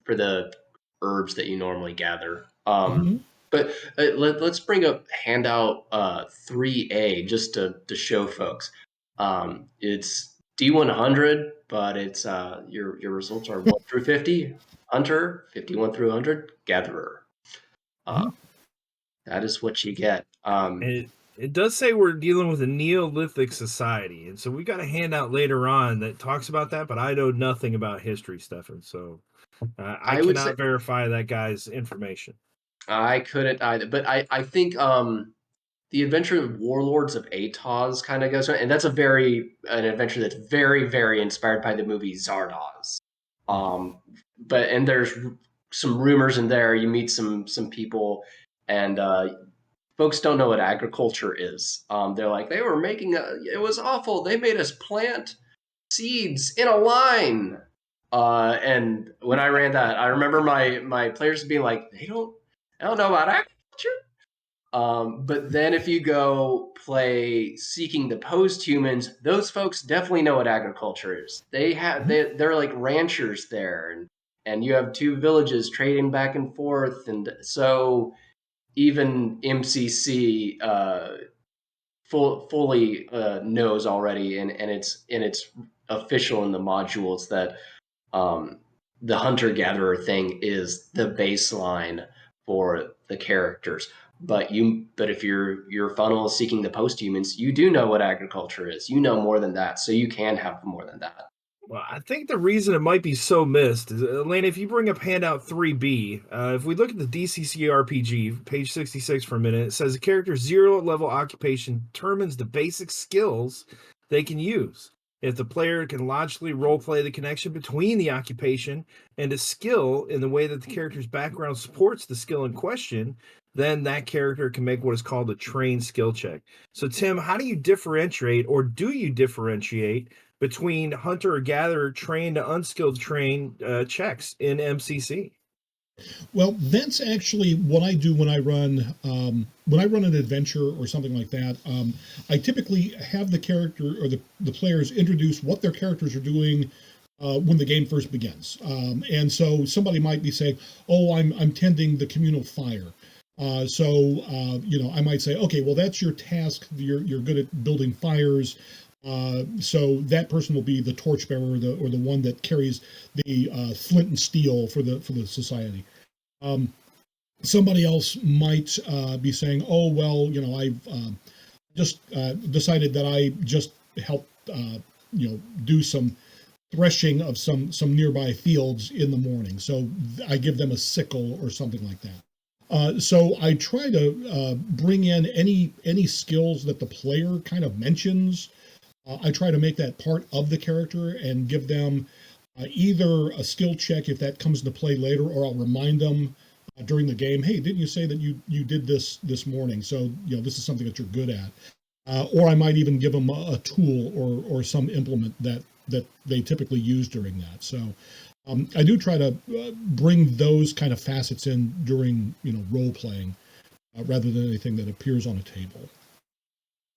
for the herbs that you normally gather. But let's bring up handout 3A just to show folks. It's D100, but it's your results are 1 through 50, Hunter, 51 through 100, Gatherer. That is what you get. It does say we're dealing with a Neolithic society, and so we got a handout later on that talks about that, but I know nothing about history, Stefan, so I cannot verify that guy's information. I couldn't either, but I think the Adventure of Warlords of Atoz kind of goes on, and that's an adventure that's very, very inspired by the movie Zardoz. And there's some rumors in there. You meet some people, and folks don't know what agriculture is. They're like, it was awful. They made us plant seeds in a line. And when I ran that, I remember my players being like, I don't know about agriculture. But then if you go play Seeking the Post-Humans, those folks definitely know what agriculture is. They're like ranchers there, and you have two villages trading back and forth, and so even MCC fully knows already, and it's official in the modules that the hunter-gatherer thing is the baseline for the characters. But if your funnel is Seeking the Post-Humans, you do know what agriculture is. You know more than that, so you can have more than that. Well, I think the reason it might be so missed is, Elena, if you bring up handout 3B, if we look at the DCC RPG, page 66 for a minute, it says the character's 0 level occupation determines the basic skills they can use. If the player can logically roleplay the connection between the occupation and a skill in the way that the character's background supports the skill in question, then that character can make what is called a trained skill check. So, Tim, how do you differentiate, or do you differentiate between hunter or gatherer trained to unskilled trained checks in MCC? Well, that's actually what I do when I run an adventure or something like that. I typically have the character or the players introduce what their characters are doing when the game first begins. And so somebody might be saying, "Oh, I'm tending the communal fire." I might say, "Okay, well that's your task. You're good at building fires." So that person will be the torchbearer or the one that carries the flint and steel for the society. Somebody else might be saying, "Oh well, I've just decided that I just helped do some threshing of some nearby fields in the morning, so I give them a sickle or something like that." So I try to bring in any skills that the player kind of mentions. I try to make that part of the character and give them either a skill check if that comes into play later, or I'll remind them during the game, "Hey, didn't you say that you did this morning? So this is something that you're good at." Or I might even give them a tool or some implement that they typically use during that. So I do try to bring those kind of facets in during role playing rather than anything that appears on a table.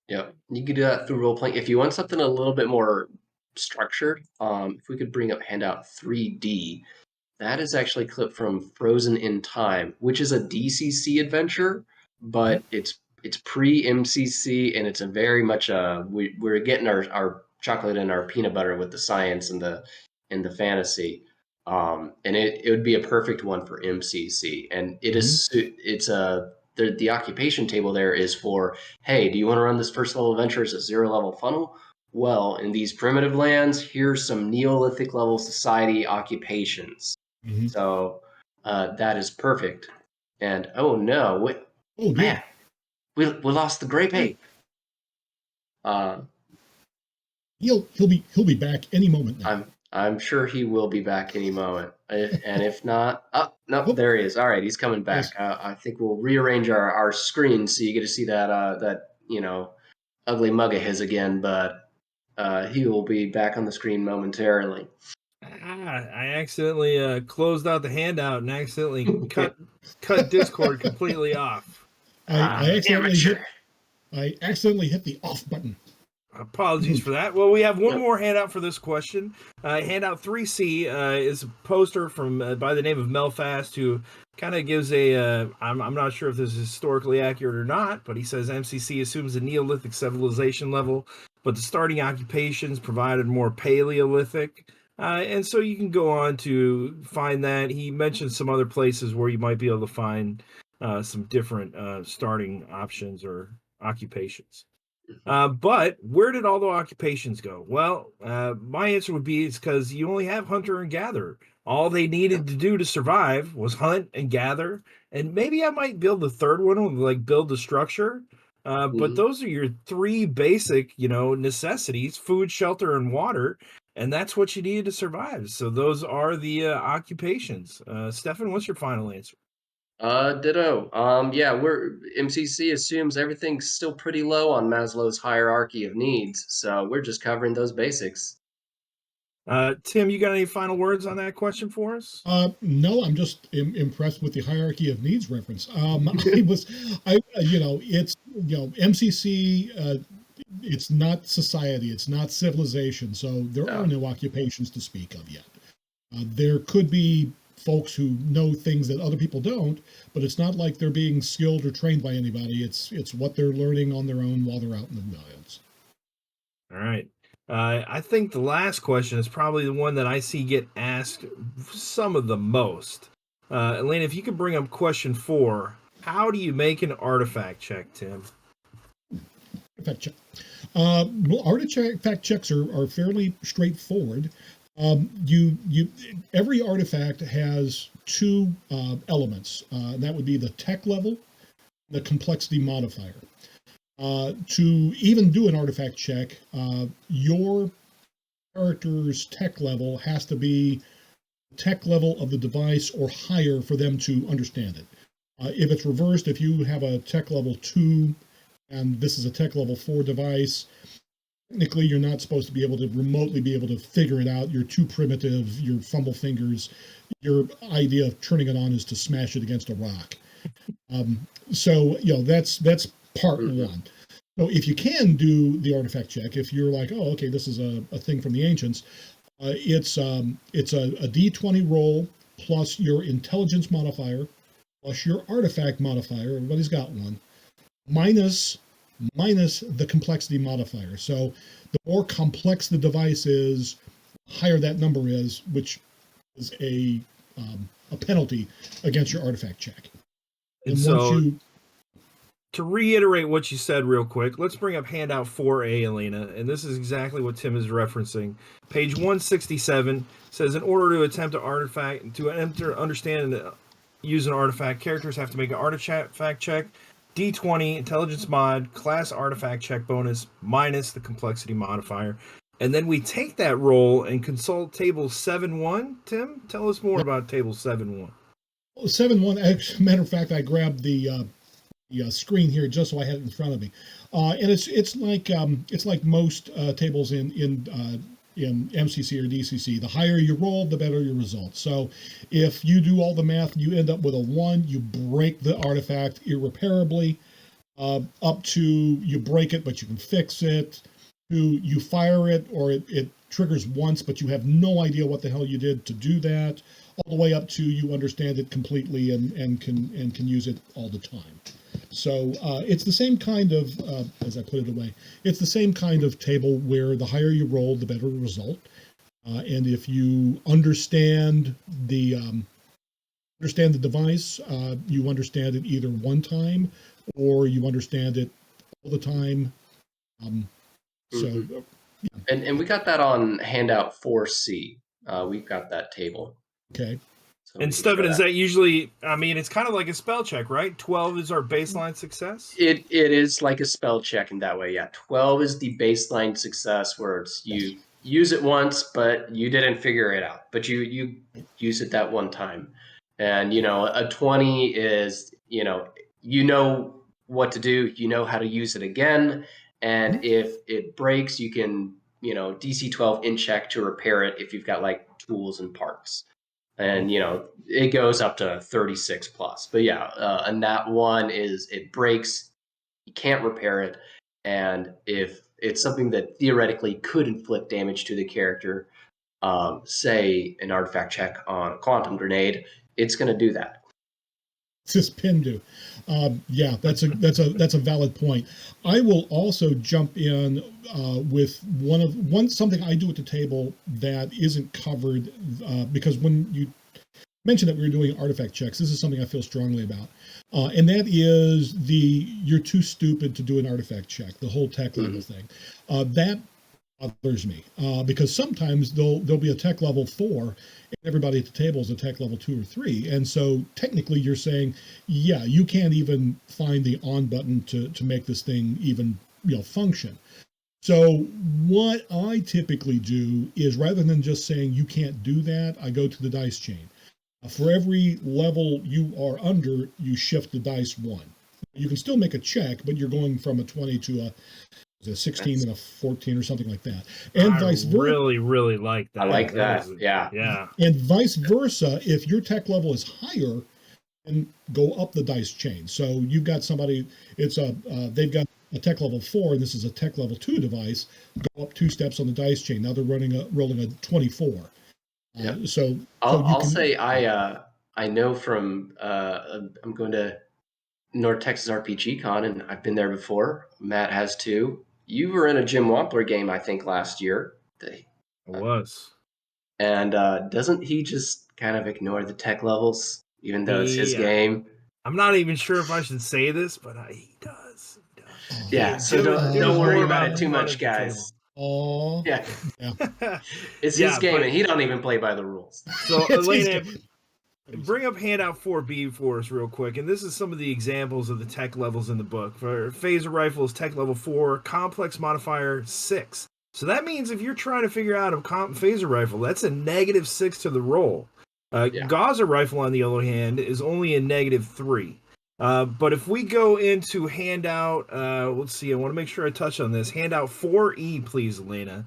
Yeah, you can do that through role playing. If you want something a little bit more structured, if we could bring up handout 3D, that is actually clipped from Frozen in Time, which is a DCC adventure, but it's pre-MCC, and it's a very much we're getting our chocolate and our peanut butter with the science and the fantasy, and it would be a perfect one for MCC, and the occupation table there is for, hey, do you want to run this first level adventure as a 0 level funnel? Well, in these primitive lands, here's some Neolithic level society occupations. Mm-hmm. So that is perfect. And oh no, man, we lost the grape ape. He'll be back any moment now. I'm sure he will be back any moment. And if not, no, there he is. All right, he's coming back. Yes. I think we'll rearrange our screen so you get to see that ugly mug of his again. But he will be back on the screen momentarily. I accidentally closed out the handout and accidentally cut Discord completely off. I accidentally hit the off button. Apologies for that. Well, we have one more handout for this question. Handout 3C is a poster from by the name of Melfast, who kind of gives I'm not sure if this is historically accurate or not, but he says MCC assumes a Neolithic civilization level. but the starting occupations provided more Paleolithic. And so you can go on to find that. He mentioned some other places where you might be able to find some different starting options or occupations. But where did all the occupations go? Well, my answer would be it's because you only have hunter and gatherer. All they needed to do to survive was hunt and gather. And maybe I might build the third one, like build the structure. But those are your three basic, necessities: food, shelter, and water. And that's what you needed to survive. So those are the occupations. Stefan, what's your final answer? Ditto. Yeah, we're MCC assumes everything's still pretty low on Maslow's hierarchy of needs, so we're just covering those basics. Tim, you got any final words on that question for us? No, I'm just impressed with the hierarchy of needs reference. It's MCC. It's not society. It's not civilization. So there are no occupations to speak of yet. There could be folks who know things that other people don't, but it's not like they're being skilled or trained by anybody. It's what they're learning on their own while they're out in the wilds. All right. I think the last question is probably the one that I see get asked some of the most. Elena, if you could bring up question 4, how do you make an artifact check, Tim? Artifact check. Well, artifact checks are fairly straightforward. Every artifact has two elements. That would be the tech level, the complexity modifier. To even do an artifact check, your character's tech level has to be the tech level of the device or higher for them to understand it. If it's reversed, if you have a tech level 2 and this is a tech level 4 device, technically you're not supposed to be able to remotely be able to figure it out. You're too primitive, you fumble fingers. Your idea of turning it on is to smash it against a rock. So that's part one. So if you can do the artifact check, if you're like, oh, okay, this is a thing from the ancients, it's a D20 roll plus your intelligence modifier plus your artifact modifier. Everybody's got one. Minus the complexity modifier. So the more complex the device is, the higher that number is, which is a penalty against your artifact check. And so, to reiterate what you said real quick, let's bring up handout 4A, Elena, and this is exactly what Tim is referencing. Page 167 says, in order to attempt understand and use an artifact, characters have to make an artifact check, D20, intelligence mod, class artifact check bonus, minus the complexity modifier. And then we take that roll and consult table 7.1. Tim, tell us more about table 7.1. 7.1, matter of fact, I grabbed the screen here just so I had it in front of me, and it's like most tables in MCC or DCC. The higher you roll, the better your results. So if you do all the math, you end up with a 1. You break the artifact irreparably. Up to you break it, but you can fix it. To you fire it, or it triggers once, but you have no idea what the hell you did to do that. All the way up to you understand it completely and can use it all the time. So it's the same kind of, as I put it away, it's the same kind of table where the higher you roll, the better the result. And if you understand the device, you understand it either one time or you understand it all the time. Yeah. And we got that on handout 4C. We've got that table. Okay. So and Stefan, is that usually, it's kind of like a spell check, right? 12 is our baseline success? It is like a spell check in that way, yeah. 12 is the baseline success where it's you use it once, but you didn't figure it out. But you use it that one time. And, a 20 is, you know what to do. You know how to use it again. And if it breaks, you can, DC 12 in check to repair it if you've got like tools and parts. And it goes up to 36 plus. But yeah, and that one is it breaks, you can't repair it, and if it's something that theoretically could inflict damage to the character, say an artifact check on a quantum grenade, it's going to do that. Pindu. Yeah, that's a valid point. I will also jump in with something I do at the table that isn't covered because when you mentioned that we were doing artifact checks, this is something I feel strongly about, and that is you're too stupid to do an artifact check. The whole tech level thing that bothers me because sometimes there'll be a tech level 4 and everybody at the table is a tech level 2 or 3, and so technically you're saying, yeah, you can't even find the on button to make this thing even function. So what I typically do is, rather than just saying you can't do that, I go to the dice chain. For every level you are under, you shift the dice 1. You can still make a check, but you're going from a 20 to a 16 and a 14 or something like that. And vice versa. I really like that. I like that. Yeah. Yeah. And vice versa, if your tech level is higher, then go up the dice chain. So you've got somebody, they've got a tech level 4, and this is a tech level 2 device. Go up 2 steps on the dice chain. Now they're rolling a 24. Yeah. So I'll say I know from I'm going to North Texas RPG Con, and I've been there before. Matt has too. You were in a Jim Wampler game, I think, last year. I was. And doesn't he just kind of ignore the tech levels, even though it's his game? I'm not even sure if I should say this, but he does. Yeah, so don't worry about it too much, guys. Oh, yeah. It's his game, and he don't even play by the rules. So, Elena, bring up handout 4B for us real quick, and this is some of the examples of the tech levels in the book. For phaser rifle is tech level 4, complex modifier 6. So that means if you're trying to figure out a phaser rifle, that's a -6 to the roll. Gaza rifle, on the other hand, is only a -3. But if we go into handout, let's see, I want to make sure I touch on this. Handout 4E, please, Elena.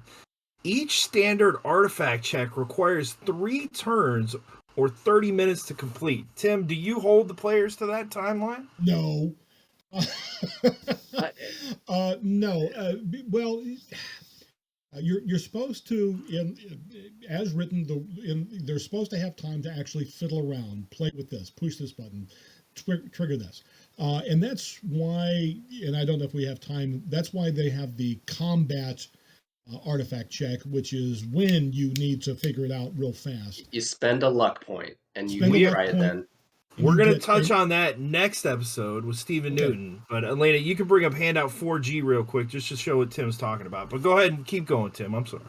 Each standard artifact check requires 3 turns or 30 minutes to complete. Tim, do you hold the players to that timeline? No. No. Well, you're supposed to, as written, they're supposed to have time to actually fiddle around, play with this, push this button, trigger this. And that's why, and I don't know if we have time, that's why they have the combat artifact check, which is when you need to figure it out real fast. You spend a luck point, and you try it then. We're going to touch on that next episode with Stephen Newton. But, Elena, you can bring up handout 4G real quick just to show what Tim's talking about. But go ahead and keep going, Tim. I'm sorry.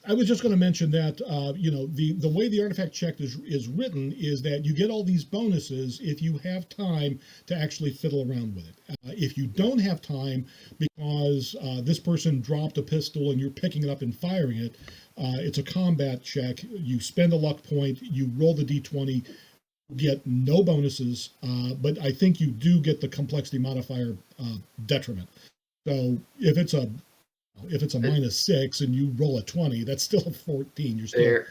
I was just going to mention that, the way the artifact check is written is that you get all these bonuses if you have time to actually fiddle around with it. If you don't have time because this person dropped a pistol and you're picking it up and firing it, it's a combat check. You spend a luck point, you roll the D20, get no bonuses, but I think you do get the complexity modifier detriment. So if it's a -6 and you roll a 20, that's still a 14. You're still.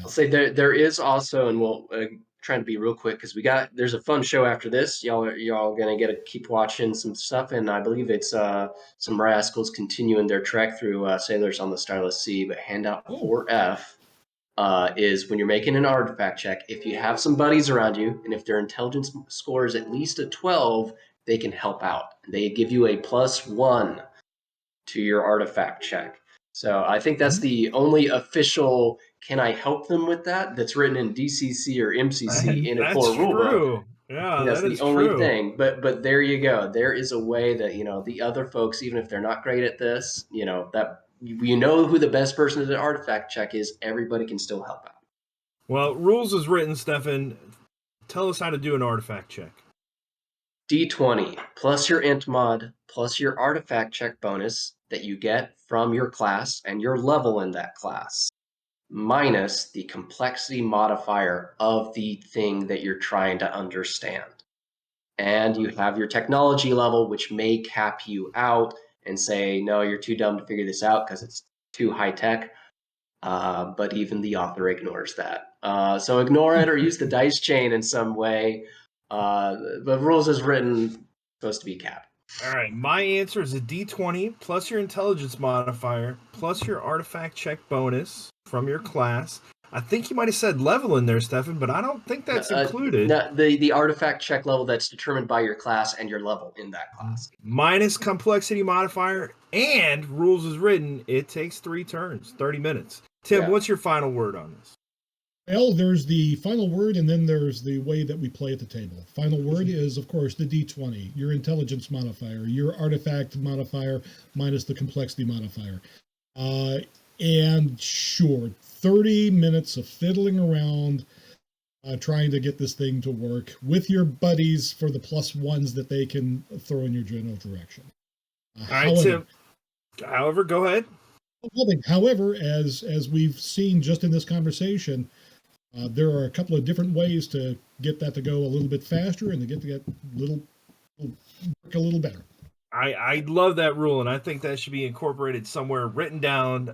I'll say there is also, and we'll try to be real quick because there's a fun show after this. Y'all gonna get to keep watching some stuff, and I believe it's some rascals continuing their trek through Sailors on the Starless Sea. But handout 4F. Is when you're making an artifact check, if you have some buddies around you, and if their intelligence score is at least a 12, they can help out. They give you a +1 to your artifact check. So I think that's the only official "can I help them with that" that's written in DCC or MCC in a core rulebook. Yeah, that's the only thing. But there you go. There is a way that the other folks, even if they're not great at this, that. You know who the best person to the artifact check is. Everybody can still help out. Well, rules is written, Stefan. Tell us how to do an artifact check. D20 plus your int mod plus your artifact check bonus that you get from your class and your level in that class, minus the complexity modifier of the thing that you're trying to understand. And you have your technology level, which may cap you out and say, no, you're too dumb to figure this out because it's too high tech. But even the author ignores that. So ignore it or use the dice chain in some way. The rules is written supposed to be capped. All right, my answer is a D20 plus your intelligence modifier plus your artifact check bonus from your class I think you might have said level in there, Stefan, but I don't think that's included. No, the artifact check level that's determined by your class and your level in that class. Minus complexity modifier and rules as written, it takes 3 turns, 30 minutes. Tim, what's your final word on this? Well, there's the final word, and then there's the way that we play at the table. Final word is, of course, the D20, your intelligence modifier, your artifact modifier, minus the complexity modifier. And sure, 30 minutes of fiddling around, trying to get this thing to work with your buddies for the +1s that they can throw in your general direction. All right, Tim. However, go ahead. However, as we've seen just in this conversation, there are a couple of different ways to get that to go a little bit faster and to get work a little better. I love that rule, and I think that should be incorporated somewhere, written down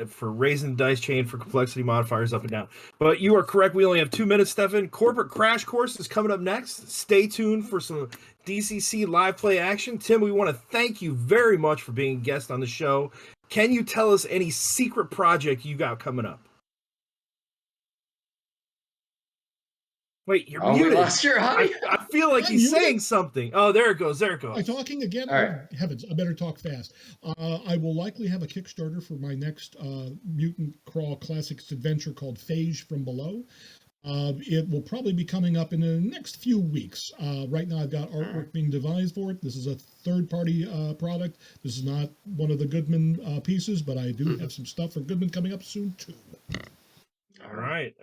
for raising the dice chain for complexity modifiers up and down. But you are correct. We only have 2 minutes, Stefan. Corporate Crash Course is coming up next. Stay tuned for some DCC live play action. Tim, we want to thank you very much for being a guest on the show. Can you tell us any secret project you got coming up? Wait, you're muted. We lost your audio. I feel like he's saying something. Oh, there it goes. There it goes. Am I talking again? All right. Oh, heavens, I better talk fast. I will likely have a Kickstarter for my next Mutant Crawl Classics adventure called Phage from Below. It will probably be coming up in the next few weeks. Right now, I've got artwork being devised for it. This is a third-party product. This is not one of the Goodman pieces, but I do have some stuff for Goodman coming up soon, too. All right.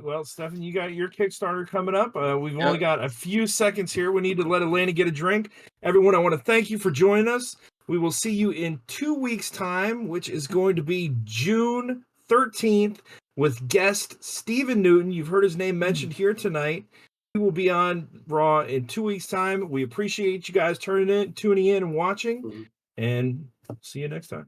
Well, Stefan, you got your Kickstarter coming up. We've only got a few seconds here. We need to let Elena get a drink. Everyone, I want to thank you for joining us. We will see you in 2 weeks' time, which is going to be June 13th, with guest Stephen Newton. You've heard his name mentioned here tonight. He will be on Raw in 2 weeks' time. We appreciate you guys tuning in and watching, and see you next time.